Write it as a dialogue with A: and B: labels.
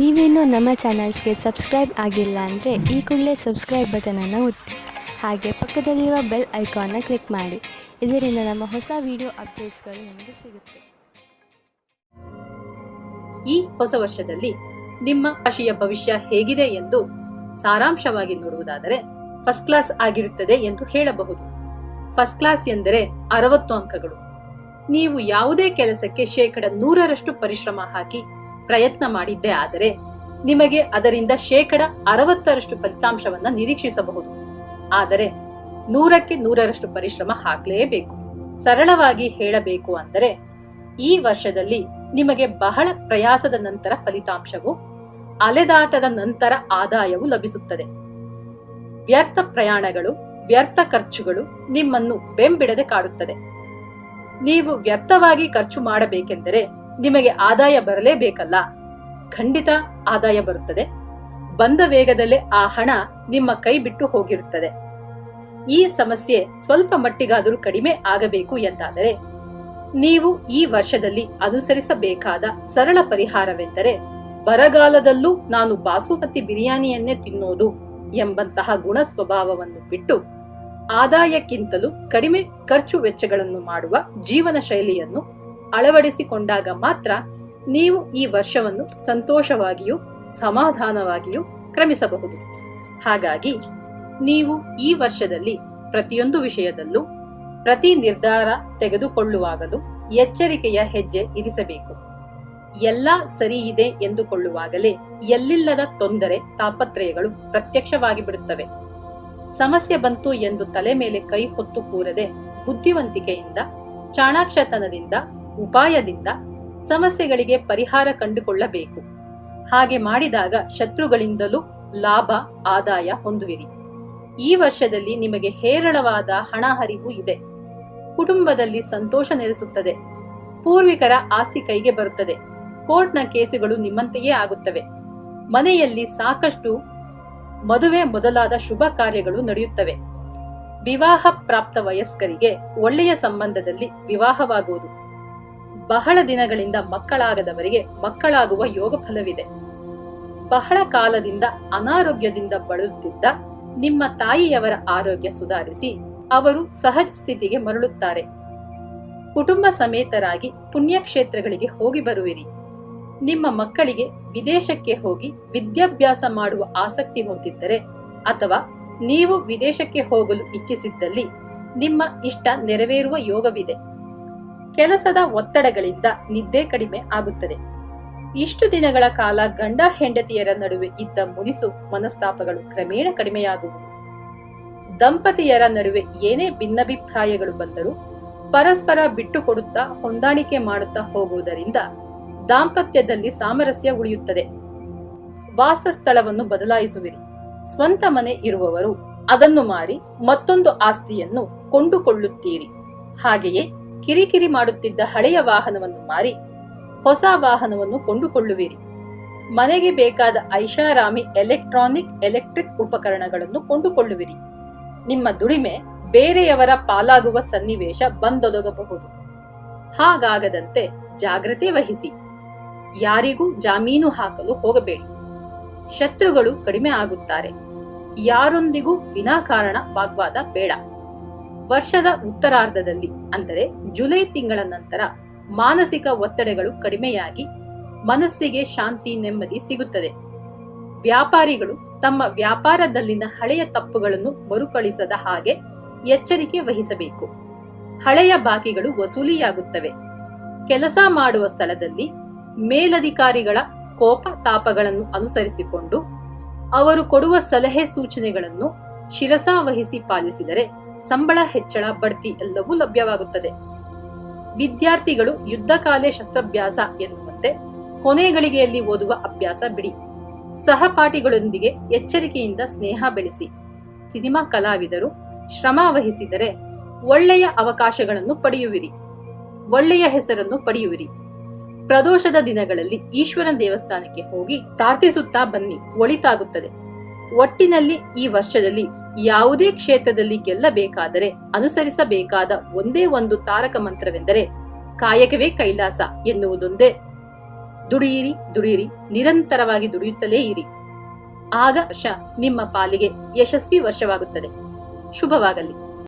A: ನೀವೇನೂ ನಮ್ಮ ಚಾನಲ್ಸ್ಗೆ ಸಬ್ಸ್ಕ್ರೈಬ್ ಆಗಿಲ್ಲ ಅಂದರೆ ಈ ಕೂಡಲೇ ಸಬ್ಸ್ಕ್ರೈಬ್ ಬಟನನ್ನು ಒತ್ತಿ, ಹಾಗೆ ಪಕ್ಕದಲ್ಲಿರುವ ಬೆಲ್ ಐಕಾನ್ನ ಕ್ಲಿಕ್ ಮಾಡಿ. ಇದರಿಂದ ನಮ್ಮ ಹೊಸ ವಿಡಿಯೋ ಅಪ್ಡೇಟ್ಸ್ಗಳು ನಿಮಗೆ ಸಿಗುತ್ತೆ.
B: ಈ ಹೊಸ ವರ್ಷದಲ್ಲಿ ನಿಮ್ಮ ರಾಶಿಯ ಭವಿಷ್ಯ ಹೇಗಿದೆ ಎಂದು ಸಾರಾಂಶವಾಗಿ ನೋಡುವುದಾದರೆ ಫಸ್ಟ್ ಕ್ಲಾಸ್ ಆಗಿರುತ್ತದೆ ಎಂದು ಹೇಳಬಹುದು. ಫಸ್ಟ್ ಕ್ಲಾಸ್ ಎಂದರೆ 60 ಅಂಕಗಳು. ನೀವು ಯಾವುದೇ ಕೆಲಸಕ್ಕೆ 100% ಪರಿಶ್ರಮ ಹಾಕಿ ಪ್ರಯತ್ನ ಮಾಡಿದ್ದೇ ಆದರೆ ನಿಮಗೆ ಅದರಿಂದ 60% ಫಲಿತಾಂಶವನ್ನ ನಿರೀಕ್ಷಿಸಬಹುದು. ಆದರೆ 100ಕ್ಕೆ 100ರಷ್ಟು ಪರಿಶ್ರಮ ಹಾಕಲೇಬೇಕು. ಸರಳವಾಗಿ ಹೇಳಬೇಕು ಅಂದರೆ ಈ ವರ್ಷದಲ್ಲಿ ನಿಮಗೆ ಬಹಳ ಪ್ರಯಾಸದ ನಂತರ ಫಲಿತಾಂಶವು, ಅಲೆದಾಟದ ನಂತರ ಆದಾಯವು ಲಭಿಸುತ್ತದೆ. ವ್ಯರ್ಥ ಪ್ರಯಾಣಗಳು, ವ್ಯರ್ಥ ಖರ್ಚುಗಳು ನಿಮ್ಮನ್ನು ಬೆಂಬಿಡದೆ ಕಾಡುತ್ತದೆ. ನೀವು ವ್ಯರ್ಥವಾಗಿ ಖರ್ಚು ಮಾಡಬೇಕೆಂದರೆ ನಿಮಗೆ ಆದಾಯ ಬರಲೇಬೇಕಲ್ಲ. ಖಂಡಿತ ಆದಾಯ ಬರುತ್ತದೆ. ಬಂದ ವೇಗದಲ್ಲೇ ಆ ಹಣ ನಿಮ್ಮ ಕೈ ಬಿಟ್ಟು ಹೋಗಿರುತ್ತದೆ. ಈ ಸಮಸ್ಯೆ ಸ್ವಲ್ಪ ಮಟ್ಟಿಗಾದರೂ ಕಡಿಮೆ ಆಗಬೇಕು ಎಂದಾದರೆ ನೀವು ಈ ವರ್ಷದಲ್ಲಿ ಅನುಸರಿಸಬೇಕಾದ ಸರಳ ಪರಿಹಾರವೆಂದರೆ ಬರಗಾಲದಲ್ಲೂ ನಾನು ಬಾಸುಮತಿ ಬಿರಿಯಾನಿಯನ್ನೇ ತಿನ್ನೋದು ಎಂಬಂತಹ ಗುಣ ಸ್ವಭಾವವನ್ನು ಬಿಟ್ಟು ಆದಾಯಕ್ಕಿಂತಲೂ ಕಡಿಮೆ ಖರ್ಚು ವೆಚ್ಚಗಳನ್ನು ಮಾಡುವ ಜೀವನ ಶೈಲಿಯನ್ನು ಅಳವಡಿಸಿಕೊಂಡಾಗ ಮಾತ್ರ ನೀವು ಈ ವರ್ಷವನ್ನು ಸಂತೋಷವಾಗಿಯೂ ಸಮಾಧಾನವಾಗಿಯೂ ಕ್ರಮಿಸಬಹುದು. ಹಾಗಾಗಿ ನೀವು ಈ ವರ್ಷದಲ್ಲಿ ಪ್ರತಿಯೊಂದು ವಿಷಯದಲ್ಲೂ ಪ್ರತಿ ನಿರ್ಧಾರ ತೆಗೆದುಕೊಳ್ಳುವಾಗಲೂ ಎಚ್ಚರಿಕೆಯ ಹೆಜ್ಜೆ ಇರಿಸಬೇಕು. ಎಲ್ಲ ಸರಿ ಇದೆ ಎಂದುಕೊಳ್ಳುವಾಗಲೇ ಎಲ್ಲಿಲ್ಲದ ತೊಂದರೆ, ತಾಪತ್ರಯಗಳು ಪ್ರತ್ಯಕ್ಷವಾಗಿ ಬಿಡುತ್ತವೆ. ಸಮಸ್ಯೆ ಬಂತು ಎಂದು ತಲೆ ಮೇಲೆ ಕೈ ಹೊತ್ತು ಕೂರದೆ ಬುದ್ಧಿವಂತಿಕೆಯಿಂದ, ಚಾಣಾಕ್ಷತನದಿಂದ, ಉಪಾಯದಿಂದ ಸಮಸ್ಯೆಗಳಿಗೆ ಪರಿಹಾರ ಕಂಡುಕೊಳ್ಳಬೇಕು. ಹಾಗೆ ಮಾಡಿದಾಗ ಶತ್ರುಗಳಿಂದಲೂ ಲಾಭ, ಆದಾಯ ಹೊಂದುವಿರಿ. ಈ ವರ್ಷದಲ್ಲಿ ನಿಮಗೆ ಹೇರಳವಾದ ಹಣ ಹರಿವು ಇದೆ. ಕುಟುಂಬದಲ್ಲಿ ಸಂತೋಷ ನೆಲೆಸುತ್ತದೆ. ಪೂರ್ವಿಕರ ಆಸ್ತಿ ಕೈಗೆ ಬರುತ್ತದೆ. ಕೋರ್ಟ್ನ ಕೇಸುಗಳು ನಿಮ್ಮಂತೆಯೇ ಆಗುತ್ತವೆ. ಮನೆಯಲ್ಲಿ ಸಾಕಷ್ಟು ಮದುವೆ ಮೊದಲಾದ ಶುಭ ಕಾರ್ಯಗಳು ನಡೆಯುತ್ತವೆ. ವಿವಾಹ ಪ್ರಾಪ್ತ ವಯಸ್ಕರಿಗೆ ಒಳ್ಳೆಯ ಸಂಬಂಧದಲ್ಲಿ ವಿವಾಹವಾಗುವುದು. ಬಹಳ ದಿನಗಳಿಂದ ಮಕ್ಕಳಾಗದವರಿಗೆ ಮಕ್ಕಳಾಗುವ ಯೋಗ ಫಲವಿದೆ. ಬಹಳ ಕಾಲದಿಂದ ಅನಾರೋಗ್ಯದಿಂದ ಬಳಲುತ್ತಿದ್ದ ನಿಮ್ಮ ತಾಯಿಯವರ ಆರೋಗ್ಯ ಸುಧಾರಿಸಿ ಅವರು ಸಹಜ ಸ್ಥಿತಿಗೆ ಮರಳುತ್ತಾರೆ. ಕುಟುಂಬ ಸಮೇತರಾಗಿ ಪುಣ್ಯಕ್ಷೇತ್ರಗಳಿಗೆ ಹೋಗಿ ಬರುವಿರಿ. ನಿಮ್ಮ ಮಕ್ಕಳಿಗೆ ವಿದೇಶಕ್ಕೆ ಹೋಗಿ ವಿದ್ಯಾಭ್ಯಾಸ ಮಾಡುವ ಆಸಕ್ತಿ ಹೊಂದಿದ್ದರೆ ಅಥವಾ ನೀವು ವಿದೇಶಕ್ಕೆ ಹೋಗಲು ಇಚ್ಛಿಸಿದ್ದಲ್ಲಿ ನಿಮ್ಮ ಇಷ್ಟ ನೆರವೇರುವ ಯೋಗವಿದೆ. ಕೆಲಸದ ಒತ್ತಡಗಳಿಂದ ನಿದ್ದೆ ಕಡಿಮೆ ಆಗುತ್ತದೆ. ಇಷ್ಟು ದಿನಗಳ ಕಾಲ ಗಂಡ ಹೆಂಡತಿಯರ ನಡುವೆ ಇದ್ದ ಮುನಿಸು ಮನಸ್ತಾಪಗಳು ಕ್ರಮೇಣ ಕಡಿಮೆಯಾಗುವುದು. ದಂಪತಿಯರ ನಡುವೆ ಏನೇ ಭಿನ್ನಾಭಿಪ್ರಾಯಗಳು ಬಂದರೂ ಪರಸ್ಪರ ಬಿಟ್ಟು ಕೊಡುತ್ತಾ ಹೊಂದಾಣಿಕೆ ಮಾಡುತ್ತಾ ಹೋಗುವುದರಿಂದ ದಾಂಪತ್ಯದಲ್ಲಿ ಸಾಮರಸ್ಯ ಉಳಿಯುತ್ತದೆ. ವಾಸಸ್ಥಳವನ್ನು ಬದಲಾಯಿಸುವಿರಿ. ಸ್ವಂತ ಮನೆ ಇರುವವರು ಅದನ್ನು ಮಾರಿ ಮತ್ತೊಂದು ಆಸ್ತಿಯನ್ನು ಕೊಂಡುಕೊಳ್ಳುತ್ತೀರಿ. ಹಾಗೆಯೇ ಕಿರಿಕಿರಿ ಮಾಡುತ್ತಿದ್ದ ಹಳೆಯ ವಾಹನವನ್ನು ಮಾರಿ ಹೊಸ ವಾಹನವನ್ನು ಕೊಂಡುಕೊಳ್ಳುವಿರಿ. ಮನೆಗೆ ಬೇಕಾದ ಐಷಾರಾಮಿ ಎಲೆಕ್ಟ್ರಿಕ್ ಉಪಕರಣಗಳನ್ನು ಕೊಂಡುಕೊಳ್ಳುವಿರಿ. ನಿಮ್ಮ ದುಡಿಮೆ ಬೇರೆಯವರ ಪಾಲಾಗುವ ಸನ್ನಿವೇಶ ಬಂದೊದಗಬಹುದು. ಹಾಗಾಗದಂತೆ ಜಾಗ್ರತೆ ವಹಿಸಿ. ಯಾರಿಗೂ ಜಾಮೀನು ಹಾಕಲು ಹೋಗಬೇಡಿ. ಶತ್ರುಗಳು ಕಡಿಮೆ ಆಗುತ್ತಾರೆ. ಯಾರೊಂದಿಗೂ ವಿನಾಕಾರಣ ವಾಗ್ವಾದ ಬೇಡ. ವರ್ಷದ ಉತ್ತರಾರ್ಧದಲ್ಲಿ ಅಂದರೆ ಜುಲೈ ತಿಂಗಳ ನಂತರ ಮಾನಸಿಕ ಒತ್ತಡಗಳು ಕಡಿಮೆಯಾಗಿ ಮನಸ್ಸಿಗೆ ಶಾಂತಿ, ನೆಮ್ಮದಿ ಸಿಗುತ್ತದೆ. ವ್ಯಾಪಾರಿಗಳು ತಮ್ಮ ವ್ಯಾಪಾರದಲ್ಲಿನ ಹಳೆಯ ತಪ್ಪುಗಳನ್ನು ಮರುಕಳಿಸದ ಹಾಗೆ ಎಚ್ಚರಿಕೆ ವಹಿಸಬೇಕು. ಹಳೆಯ ಬಾಕಿಗಳು ವಸೂಲಿಯಾಗುತ್ತವೆ. ಕೆಲಸ ಮಾಡುವ ಸ್ಥಳದಲ್ಲಿ ಮೇಲಧಿಕಾರಿಗಳ ಕೋಪ ತಾಪಗಳನ್ನು ಅನುಸರಿಸಿಕೊಂಡು ಅವರು ಕೊಡುವ ಸಲಹೆ ಸೂಚನೆಗಳನ್ನು ಶಿರಸಾವಹಿಸಿ ಪಾಲಿಸಿದರೆ ಸಂಬಳ ಹೆಚ್ಚಳ, ಬಡ್ತಿ ಎಲ್ಲವೂ ಲಭ್ಯವಾಗುತ್ತದೆ. ವಿದ್ಯಾರ್ಥಿಗಳು ಯುದ್ಧಕಾಲೆ ಶಸ್ತ್ರಾಭ್ಯಾಸ ಎನ್ನುವಂತೆ ಕೊನೆ ಗಳಿಗೆಯಲ್ಲಿ ಓದುವ ಅಭ್ಯಾಸ ಬಿಡಿ. ಸಹಪಾಠಿಗಳೊಂದಿಗೆ ಎಚ್ಚರಿಕೆಯಿಂದ ಸ್ನೇಹ ಬೆಳೆಸಿ. ಸಿನಿಮಾ ಕಲಾವಿದರು ಶ್ರಮ ವಹಿಸಿದರೆ ಒಳ್ಳೆಯ ಅವಕಾಶಗಳನ್ನು ಪಡೆಯುವಿರಿ. ಒಳ್ಳೆಯ ಹೆಸರನ್ನು ಪಡೆಯುವಿರಿ. ಪ್ರದೋಷದ ದಿನಗಳಲ್ಲಿ ಈಶ್ವರನ ದೇವಸ್ಥಾನಕ್ಕೆ ಹೋಗಿ ಪ್ರಾರ್ಥಿಸುತ್ತಾ ಬನ್ನಿ, ಒಳಿತಾಗುತ್ತದೆ. ಒಟ್ಟಿನಲ್ಲಿ ಈ ವರ್ಷದಲ್ಲಿ ಯಾವುದೇ ಕ್ಷೇತ್ರದಲ್ಲಿ ಗೆಲ್ಲಬೇಕಾದರೆ ಅನುಸರಿಸಬೇಕಾದ ಒಂದೇ ಒಂದು ತಾರಕ ಮಂತ್ರವೆಂದರೆ ಕಾಯಕವೇ ಕೈಲಾಸ ಎನ್ನುವುದೊಂದೇ. ದುಡಿಯಿರಿ ದುಡಿಯಿರಿ, ನಿರಂತರವಾಗಿ ದುಡಿಯುತ್ತಲೇ ಇರಿ. ಆಗ ವರ್ಷ ನಿಮ್ಮ ಪಾಲಿಗೆ ಯಶಸ್ವಿ ವರ್ಷವಾಗುತ್ತದೆ. ಶುಭವಾಗಲಿ.